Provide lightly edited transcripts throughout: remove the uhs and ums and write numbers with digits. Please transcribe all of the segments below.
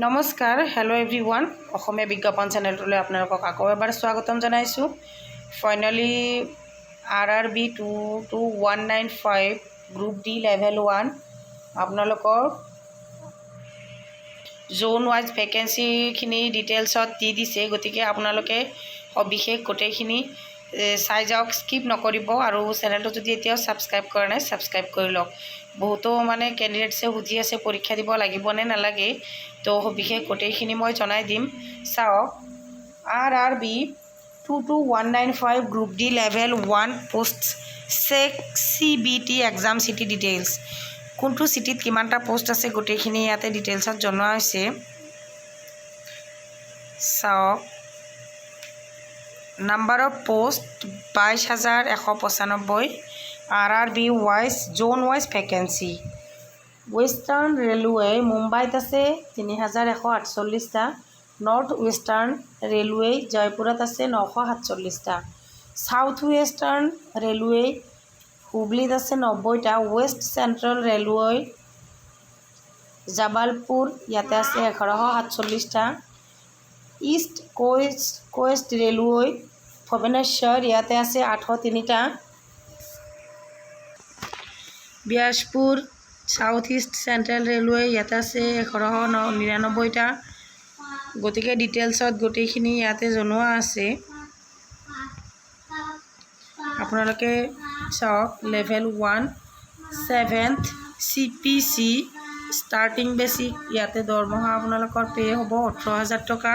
নমস্কাৰ hello' everyone অসমীয়া বিজ্ঞাপন চেনেলটোলৈ আপোনালোকক আকৌ এবাৰ স্বাগতম জনাইছোঁ। Finally RRB 22195 group D level 1 আপোনালোকৰ জোন ৱাইজ ভেকেঞ্চিখিনি ডিটেইলছত দি দিছে, গতিকে আপোনালোকে সবিশেষ গোটেইখিনি চাই যাওক, স্কিপ নকৰিব। আৰু চেনেলটো যদি এতিয়াও ছাবস্ক্ৰাইব কৰা নাই ছাবস্ক্ৰাইব কৰি লওক। বহুতো কেণ্ডিডেটছে সুধি আছে পৰীক্ষা দিব লাগিব নে নালাগে, তো সবিশেষ গোটেইখিনি মই জনাই দিম। চাওক, RRB 22195 group D level 1 post check CBT exam city details. কোনটো চিটিত কিমানটা পোষ্ট আছে গোটেইখিনি ইয়াতে ডিটেইলছত জনোৱা হৈছে। চাওক, number of post 22,195, RRB wise Jon wise vacancy. Western railway মুম্বাইত আছে 3,148টা, নৰ্থ ৱেষ্টাৰ্ণ ৰেলৱে জয়পুৰত আছে 947টা, চাউথ ৱেষ্টাৰ্ণ ৰেলৱে হুবলিত আছে 90টা, ৱেষ্ট চেণ্ট্ৰেল ৰেলৱে জাবালপুৰ ইয়াতে আছে 1147টা, ইষ্ট কোষ্ট ৰেলৱে ভুৱনেশ্বৰ ইয়াতে আছে 803টা, বিয়াসপুৰ সাউথ ইষ্ট চেণ্ট্ৰেল ৰেলৱে ইয়াতে আছে 1199টা। গতিকে ডিটেইলছত গোটেইখিনি ইয়াতে জনোৱা আছে। আপোনালোকে চাওক, level 1 7th CPC starting basic ইয়াতে দৰমহা আপোনালোকৰ পে' হ'ব 18,000 টকা।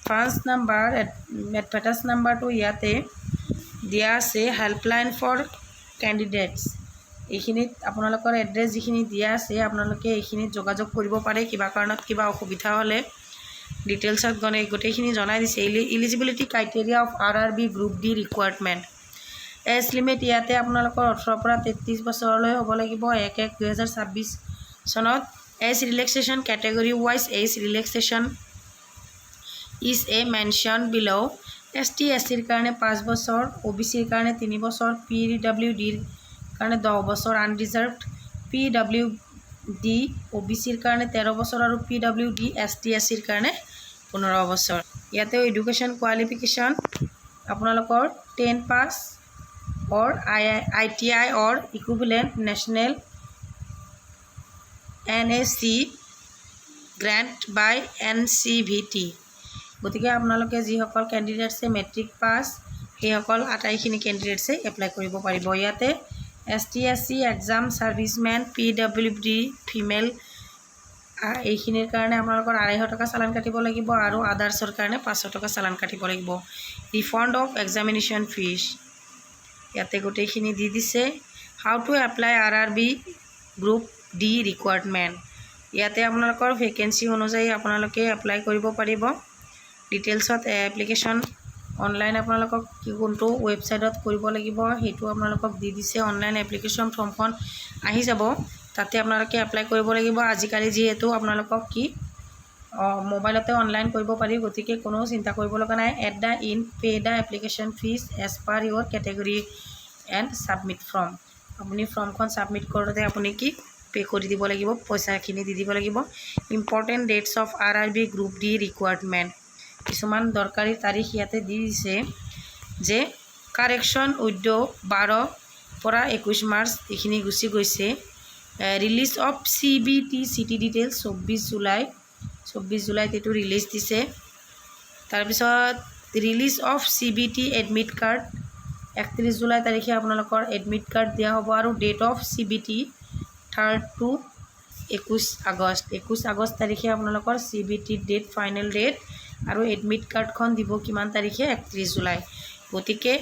ফাৰ্ষ্ট নাম্বাৰ এডভাৰ্টাইজ নাম্বাৰটো ইয়াতে দিয়া আছে, হেল্পলাইন ফৰ কেণ্ডিডেটছ। এইখিনিত আপোনালোকৰ এড্ৰেছ যিখিনি দিয়া আছে আপোনালোকে এইখিনিত যোগাযোগ কৰিব পাৰে। কিবা কাৰণত কিবা অসুবিধা হ'লে ডিটেইলছত গোটেইখিনি জনাই দিছে। Eligibility criteria of RRB group D requirement. Age limit ইয়াতে আপোনালোকৰ 18 পৰা 33 বছৰলৈ হ'ব লাগিব 1/1/2026 চনত। Age relaxation category wise age relaxation is a mention below'. ST SCৰ কাৰণে 5 বছৰ, OBCৰ কাৰণে 3 বছৰ, PWDৰ কাৰণে 10 বছৰ আনৰিজাৰ্ভড, PWD OBCৰ কাৰণে 13 বছৰ আৰু PWD ST SCৰ কাৰণে 15 বছৰ। ইয়াতে এডুকেশ্যন কোৱালিফিকেশ্যন আপোনালোকৰ 10 পাছ or ITI or equivalent national NAC grant by NCVT। গতিকে আপোনালোকে যিসকল কেণ্ডিডেটছে মেট্ৰিক পাছ সেইসকল আটাইখিনি কেণ্ডিডেটছে এপ্লাই কৰিব পাৰিব। ইয়াতে ST SC exam servicemen PWD female এইখিনিৰ কাৰণে আপোনালোকৰ 250 টকা চালান কাটিব লাগিব আৰু আদাৰ্ছৰ কাৰণে 500 টকা চালান কাটিব লাগিব। ৰিফাণ্ড অফ এক্সামিনেশ্যন ফিজ ইয়াতে গোটেইখিনি দি দিছে। How to apply RRB group D requirement. ইয়াতে আপোনালোকৰ ভেকেঞ্চি অনুযায়ী আপোনালোকে এপ্লাই কৰিব পাৰিব। ডিটেইলছত এপ্লিকেশ্যন অনলাইন আপোনালোকক কোনটো ৱেবছাইটত কৰিব লাগিব সেইটো আপোনালোকক দি দিছে। অনলাইন এপ্লিকেশ্যন ফৰ্মখন আহি যাব, তাতে আপোনালোকে এপ্লাই কৰিব লাগিব। আজিকালি যিহেতু আপোনালোকক মোবাইলতে অনলাইন কৰিব পাৰি, গতিকে কোনো চিন্তা কৰিব লগা নাই। At the in pay the application fees as per your category and submit form. আপুনি ফৰ্মখন ছাবমিট কৰোঁতে আপুনি পে' কৰি দিব লাগিব, পইচাখিনি দি দিব লাগিব। Important that's of RRB group D requirement. কিছুমান দৰকাৰী তাৰিখ ইয়াতে দি দিছে যে কাৰেকশ্যন উদ্যোগ 12 পৰা 21 মাৰ্চ এইখিনি গুচি গৈছে। Release of CBT city details 24 জুলাইত এইটো ৰিলিজ দিছে। তাৰপিছত release of CBT admit card 31 July তাৰিখে আপোনালোকৰ এডমিট কাৰ্ড দিয়া হ'ব। আৰু date of CBT 3rd to 21 August তাৰিখে আপোনালোকৰ CBT ডেট ফাইনেল ডেট আৰু এডমিট কাৰ্ডখন দিব কিমান তাৰিখে 31 জুলাই। গতিকে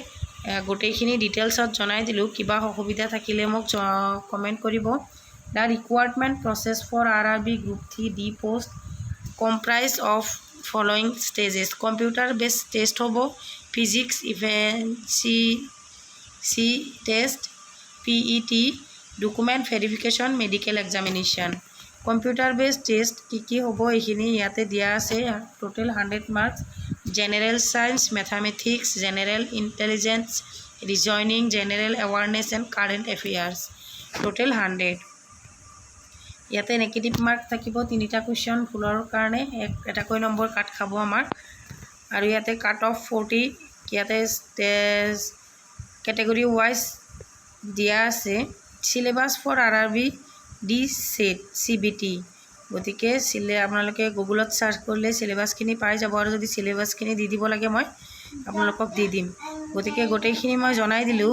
গোটেইখিনি ডিটেইলছত জনাই দিলোঁ। কিবা অসুবিধা থাকিলে মোক কমেণ্ট কৰিব। The recruitment process for RRB group D post comprise of following stages. Computer based test হ'ব, physical efficiency test PET, document verification, medical examination. Computer based test কি হ'ব এইখিনি ইয়াতে দিয়া আছে। Total 100 marks. General science, mathematics, general intelligence, reasoning, general awareness and current affairs, total 100। ইয়াতে negative mark থাকিব 3টা কুৱেশ্যন ভুলৰ কাৰণে এটাকৈ নম্বৰ কাট খাব আমাৰ আৰু ইয়াতে কাট অফ 40 ইয়াতে কেটেগৰী ৱাইজ দিয়া আছে syllabus for RRB D set CBT গতিকে আপোনালোকে গুগলত সাৰ্চ কৰিলে সিলেবাসখিনি পাই যাব আৰু যদি সিলেবাসখিনি দি দিব লাগে মই আপোনালোকক দি দিম গতিকে গোটেইখিনি মই জনাই দিলোঁ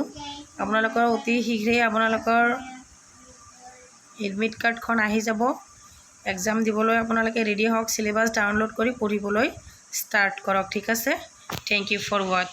আপোনালোকৰ অতি শীঘ্ৰে আপোনালোকৰ এডমিট কাৰ্ডখন আহি যাব এক্সাম দিবলৈ আপোনালোকে ৰেডি হওক সিলেবাস ডাউনলোড কৰি পঢ়িবলৈ ষ্টাৰ্ট কৰক ঠিক আছে থ্যাংক ইউ ফৰ ৱাচ